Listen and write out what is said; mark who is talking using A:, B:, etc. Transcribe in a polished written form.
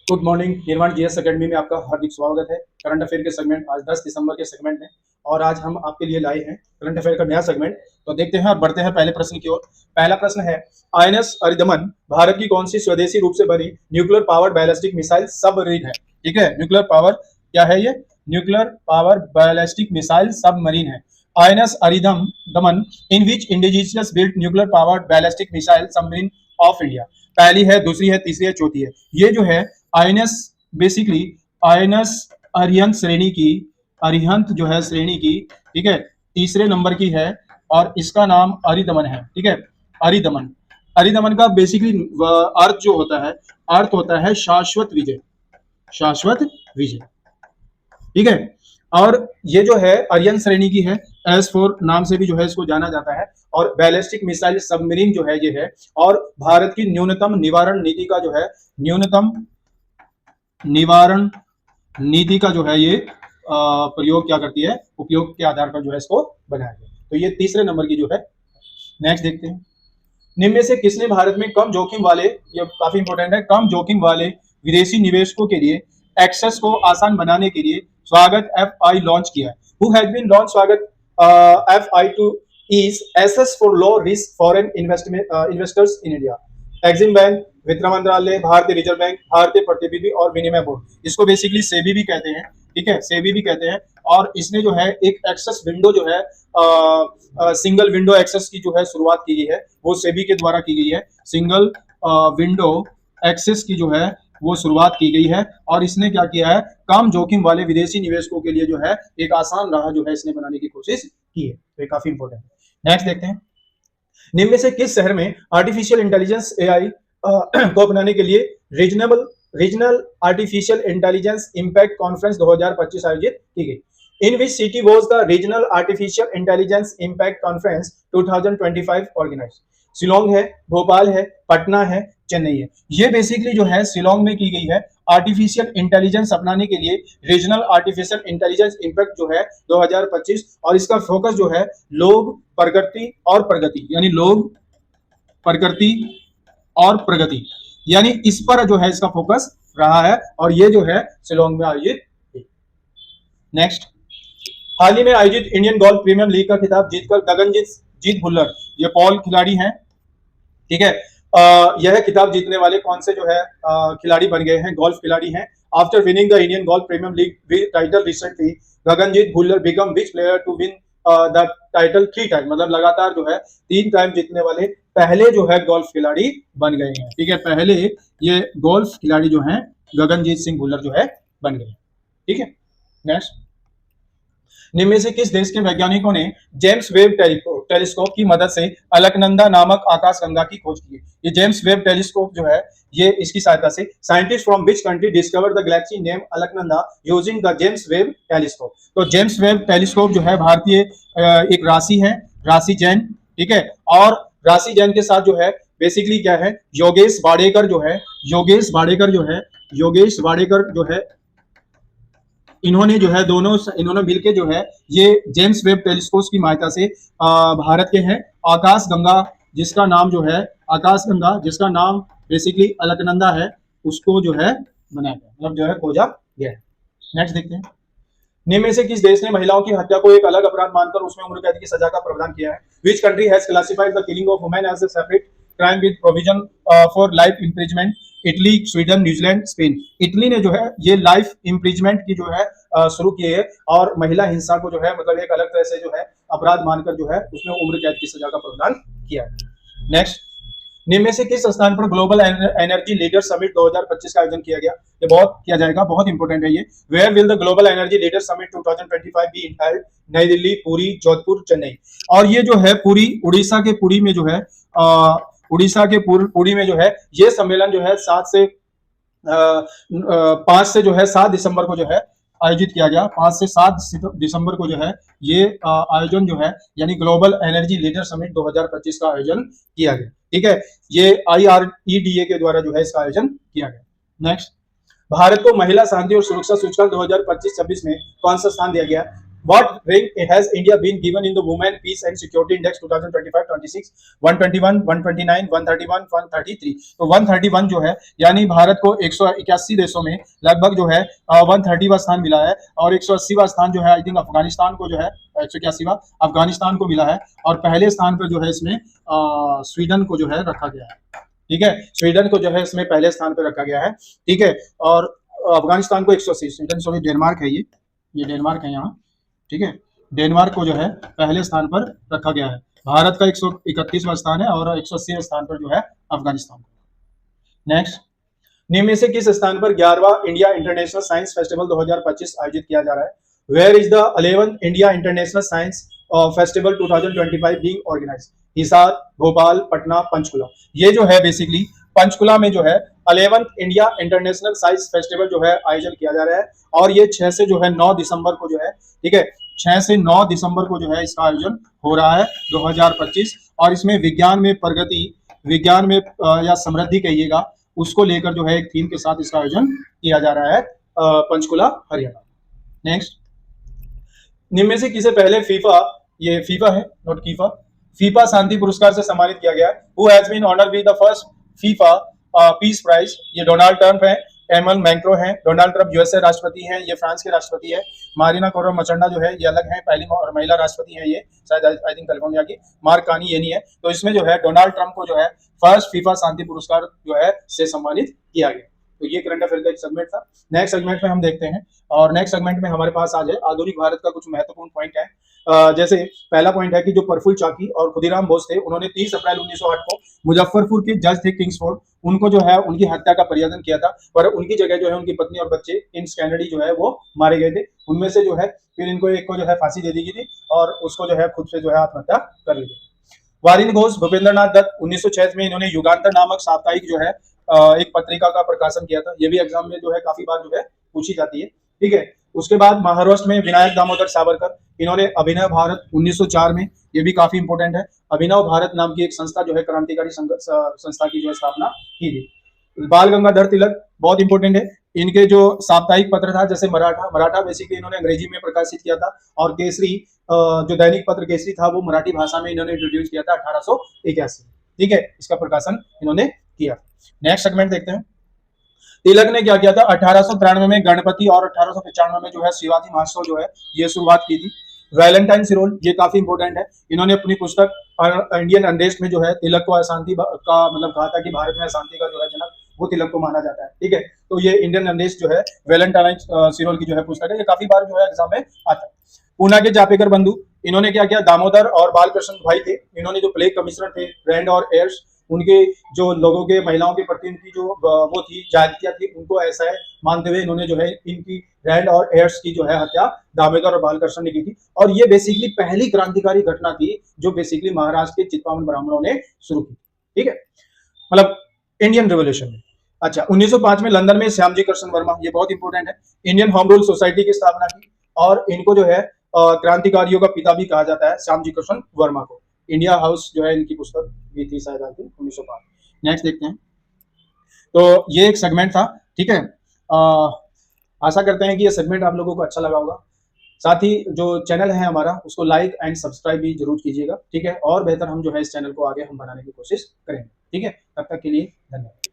A: Good morning. निर्माण GS academy में आपका हार्दिक स्वागत है। करंट अफेयर के सेगमेंट आज 10 दिसंबर के सेगमेंट में, और आज हम आपके लिए लाए हैं करंट अफेयर का नया सेगमेंट। तो देखते हैं और बढ़ते हैं पहले प्रश्न की ओर। पहला प्रश्न है, आईएनएस अरिदमन भारत की कौन सी स्वदेशी रूप से बनी nuclear powered ballistic missile submarine है? ठीक है, न्यूक्लियर पावर क्या है ये? Nuclear power ballistic missile submarine है। INS Aridhaman in which indigenous built nuclear powered ballistic missile submarine of India. पहली है, दूसरी है, तीसरी है, चौथी है। ये जो है आईएनएस बेसिकली आईएनएस अरिहंत श्रेणी की, अरिहंत जो है श्रेणी की, ठीक है, तीसरे नंबर की है और इसका नाम अरिदमन है। ठीक है, अरिदमन। अरिदमन का बेसिकली अर्थ जो होता है, अर्थ होता है शाश्वत विजय, शाश्वत विजय। ठीक है, और ये जो है अरियन श्रेणी की है, S4 नाम से भी जो है इसको जाना जाता है, और बैलिस्टिक मिसाइल सबमरीन जो है ये है, और भारत की न्यूनतम निवारण नीति का जो है, न्यूनतम निवारण नीति का जो है ये प्रयोग क्या करती है, उपयोग के आधार पर जो है इसको बनाया गया। तो ये तीसरे नंबर की जो है। नेक्स्ट देखते हैं, निम्न में से किसने भारत में कम जोखिम वाले, ये काफी इंपॉर्टेंट है, कम जोखिम वाले विदेशी निवेशकों के लिए एक्सेस को आसान बनाने के लिए स्वागत FI लॉन्च किया है? Who has been launched स्वागत FI to ease access for low risk foreign investors in India? Exim bank, वित्त मंत्रालय, भारतीय रिजर्व बैंक, भारतीय प्रतिनिधि और विनिमय बोर्ड। इसको बेसिकली सेबी भी कहते हैं। ठीक है, सेबी भी कहते हैं। और इसने जो है एक एक्सेस विंडो जो है, सिंगल विंडो एक्सेस की जो है शुरुआत की गई है, वो सेबी के द्वारा की गई है। सिंगल विंडो एक्सेस की जो है वो शुरुआत की गई है, और इसने क्या किया है, कम जोखिम वाले विदेशी निवेशकों के लिए जो है एक आसान राह जो है इसने बनाने की कोशिश की है। तो ये काफी इंपॉर्टेंट है। नेक्स्ट देखते हैं, निम्न में से किस शहर में आर्टिफिशियल इंटेलिजेंस AI को अपनाने के लिए regional artificial intelligence impact conference 2025 आयोजित की गई? In which city was the regional artificial intelligence impact conference 2025 organised? Shillong है, भोपाल है, पटना है, चेन्नई है। ये बेसिकली जो है शिलोंग में की गई है। आर्टिफिशियल इंटेलिजेंस अपनाने के लिए रीजनल आर्टिफिशियल इंटेलिजेंस इंपैक्ट जो है 2025, और इसका फोकस जो है लोग, प्रगति और प्रगति, यानी लोग, प्रगति और प्रगति, यानी इस पर जो है इसका फोकस रहा है, और ये जो है शिलोंग में आयोजित। नेक्स्ट, हाल ही में आयोजित इंडियन गोल्फ प्रीमियर लीग का खिताब जीतकर गगनजीत भुल्लर, ये पॉल खिलाड़ी हैं, ठीक है, यह खिताब जीतने वाले कौन से जो है खिलाड़ी बन गए हैं, गोल्फ खिलाड़ी हैं। After winning the Indian golf premier league title recently, Gaganjeet Bhullar become which player to win the title 3 time, मतलब लगातार जो है 3 टाइम जीतने वाले पहले जो है गोल्फ खिलाड़ी बन गए हैं। ठीक है, पहले ये गोल्फ खिलाड़ी जो हैं गगनजीत सिंह भुल्लर जो है बन गए। ठीक है, नेक्स्ट, निम्न में से किस देश के वैज्ञानिकों ने जेम्स वेब टेलीस्कोप की मदद से अलकनंदा नामक आकाशगंगा की खोज की है? ये जेम्स वेब टेलीस्कोप जो है, ये इसकी सहायता से scientist from which country discover the Galaxy name Alaknanda using the James Webb telescope? तो जेम्स वेब टेलीस्कोप जो है भारतीय एक राशि है, राशि जैन। ठीक है, और राशि जैन के साथ जो है बेसिकली क्या है, योगेश वाडेकर जो है, योगेश वाडेकर जो है, इन्होंने जो है इन्होंने मिलकर जो है ये जेम्स वेब टेलीस्कोप की सहायता से भारत के हैं आकाशगंगा, जिसका नाम जो है आकाशगंगा, जिसका नाम बेसिकली अलकनंदा है, उसको जो है बनाया गया, मतलब जो है खोजा गया है। नेक्स्ट देखते हैं, निम्न में से किस देश ने महिलाओं की हत्या को एक अलग अपराध मानकर उसमें उम्र कैद की सजा का प्रावधान किया है? Which country has classified the killing of women as a separate crime with provision for life imprisonment? Italy, Sweden, New Zealand, Spain. Italy ने जो है ये लाइफ इम्प्रिजमेंट की जो है शुरू की है, और महिला हिंसा को जो है मतलब एक अलग तरह से जो है अपराध मानकर जो है उसमें उम्र कैद की सजा का प्रावधान किया है। नेक्स्ट, निम्न में से किस स्थान पर ग्लोबल एनर्जी लीडर समिट 2025 का आयोजन किया गया? ये बहुत किया जाएगा, बहुत इंपॉर्टेंट है ये। Where will the global energy leader summit 2025 be held? New Delhi, Puri, Jodhpur, Chennai. और ये जो है पुरी, उड़ीसा के पुरी में जो है, उड़ीसा के पुरी में जो है ये सम्मेलन जो है 5 से जो है 7 दिसंबर को जो है आयोजित किया गया। 5 से 7 दिसंबर को जो है ये आयोजन जो है, यानी ग्लोबल एनर्जी लीडर समिट 2025 का आयोजन किया गया। ठीक है, ये IREDA के द्वारा जो है इसका आयोजन किया गया। नेक्स्ट, भारत को महिला शांति और सुरक्षा सूचकांक 2025-26 में कौन सा स्थान दिया गया? What rank has India been given in the Women Peace and Security Index 2025-26? 121, 129, 131, 133। तो 131 जो है यानी भारत को 181 देशों में लगभग जो है 130वां स्थान मिला है, और 180वां स्थान जो है आई थिंक अफगानिस्तान को जो है 181वां अफगानिस्तान को मिला है, और पहले स्थान पर जो है इसमें स्वीडन को जो है रखा गया है। ठीक है, स्वीडन को जो है इसमें पहले स्थान पर रखा गया है। ठीक है, और अफगानिस्तान को 180, स्वीडन सॉरी डेनमार्क है, ये डेनमार्क है यहाँ। ठीक है, डेनमार्क को जो है पहले स्थान पर रखा गया है। भारत का 131वां स्थान है और 180वें स्थान पर जो है अफगानिस्तान। नेक्स्ट, निम्न में से किस स्थान पर 11वां इंडिया इंटरनेशनल साइंस फेस्टिवल 2025 आयोजित किया जा रहा है? Where is the 11th India International Science Festival 2025 being organised? Hisar, Bhopal, Patna, Panchkula. ये जो है बेसिकली पंचकुला में जो है 11th India International Science festival जो है आयोजन किया जा रहा है, और ये 6 से जो है 9 दिसंबर को जो है, ठीक है, 6 से 9 दिसंबर को जो है इसका आयोजन हो रहा है 2025, और इसमें विज्ञान में प्रगति, विज्ञान में या समृद्धि कहिएगा, उसको लेकर जो है एक थीम के साथ इसका आयोजन किया जा रहा है पंचकुला, हरियाणा। नेक्स्ट, निम्न में से किसे पहले फीफा, ये फीफा है नॉट कीफा, फीफा शांति पुरस्कार से सम्मानित किया गया? Who has been honoured with the first FIFA peace prize? ये डोनाल्ड ट्रंप है, एमल मैक्रो है। डोनाल्ड ट्रंप यूएसए राष्ट्रपति हैं, ये फ्रांस के राष्ट्रपति है। मारिना कोरम मचंडा जो है ये अलग है, पहली महिला राष्ट्रपति है, ये शायद आई थिंक कैलिफोर्निया की। मार्क कानी ये नहीं है। तो इसमें जो है डोनाल्ड ट्रंप को जो है फर्स्ट फीफा शांति पुरस्कार जो है से सम्मानित किया गया। तो ये करंट अफेयर का एक सेगमेंट था। नेक्स्ट सेगमेंट में हम देखते हैं, और नेक्स्ट सेगमेंट में हमारे पास आज है आधुनिक भारत का कुछ महत्वपूर्ण पॉइंट है। जैसे पहला पॉइंट है कि जो प्रफुल्ल चाकी और खुदीराम बोस थे, उन्होंने 30 अप्रैल 1908 को मुजफ्फरपुर के जज थे किंग्सफोर्ड, उनको जो है उनकी हत्या का प्रयत्न किया था, पर उनकी जगह जो है उनकी पत्नी और बच्चे इंस कैनेडी जो है वो मारे गए थे। उनमें से जो है फिर इनको एक को जो है फांसी दे दी गई थी, और उसको जो है खुद से जो है आत्महत्या कर ली गई। वारिन घोष, भूपेंद्रनाथ दत्त 1906 में इन्होंने युगांतर नामक साप्ताहिक जो है एक पत्रिका का प्रकाशन किया था। ये भी एग्जाम में जो है काफी बार जो है पूछी जाती है। ठीक है, उसके बाद महाराष्ट्र में विनायक दामोदर सावरकर, इन्होंने अभिनव भारत 1904 में, ये भी काफी इंपोर्टेंट है, अभिनव भारत नाम की एक संस्था जो है क्रांतिकारी संस्था की जो है स्थापना की थी। बाल गंगाधर तिलक बहुत इंपॉर्टेंट है, इनके जो साप्ताहिक पत्र था जैसे मराठा बेसिकली इन्होंने अंग्रेजी में प्रकाशित किया था, और केसरी जो दैनिक पत्र केसरी था वो मराठी भाषा में इन्होंने इंट्रोड्यूस किया था 1881। ठीक है, इसका प्रकाशन इन्होंने किया। नेक्स्ट सेगमेंट देखते हैं। तिलक ने क्या किया था? 1893 में गणपति और 1895 में जो है शिवाजी महोत्सव जो है ये शुरुआत की थी। वैलेंटाइन सिरोल, ये काफी इंपोर्टेंट है, इन्होंने अपनी पुस्तक इंडियन अनरेस्ट में जो है तिलक को अशांति का मतलब कहा था कि भारत में अशांति का जो है जनक वो तिलक को माना जाता है। ठीक है, तो ये इंडियन अनरेस्ट जो है वैलेंटाइन सिरोल की जो है पुस्तक है, ये काफी बार जो है एग्जाम में आता है। पूना के चापेकर बंधु, इन्होंने क्या किया? दामोदर और बालकृष्ण भाई थे, इन्होंने जो प्लेग कमिश्नर थे रैंड और एयर्स, उनके जो लोगों के महिलाओं के प्रति उनकी जो वो थी जातियां थी, उनको ऐसा है मानते हुए इन्होंने जो है इनकी रैंड और एयर्स की जो है हत्या दामोदर और बालकृष्ण ने की थी, और ये बेसिकली पहली क्रांतिकारी घटना थी जो बेसिकली महाराष्ट्र के चित्पावन ब्राह्मणों ने शुरू की। ठीक है, मतलब इंडियन रिवोल्यूशन में। अच्छा, 1905 में लंदन में श्यामजी कृष्ण वर्मा, ये बहुत इंपॉर्टेंट है, इंडियन होम रूल सोसाइटी की स्थापना की, और इनको जो है क्रांतिकारियों का पिता भी कहा जाता है श्यामजी कृष्ण वर्मा को। इंडिया हाउस जो है इनकी पुस्तक भी थी शायद 1905। नेक्स्ट देखते हैं। तो ये एक सेगमेंट था। ठीक है, आशा करते हैं कि ये सेगमेंट आप लोगों को अच्छा लगा होगा। साथ ही जो चैनल है हमारा उसको लाइक एंड सब्सक्राइब भी जरूर कीजिएगा। ठीक है, और बेहतर हम जो है इस चैनल को आगे हम बनाने की कोशिश करेंगे। ठीक है, तब तक के लिए धन्यवाद।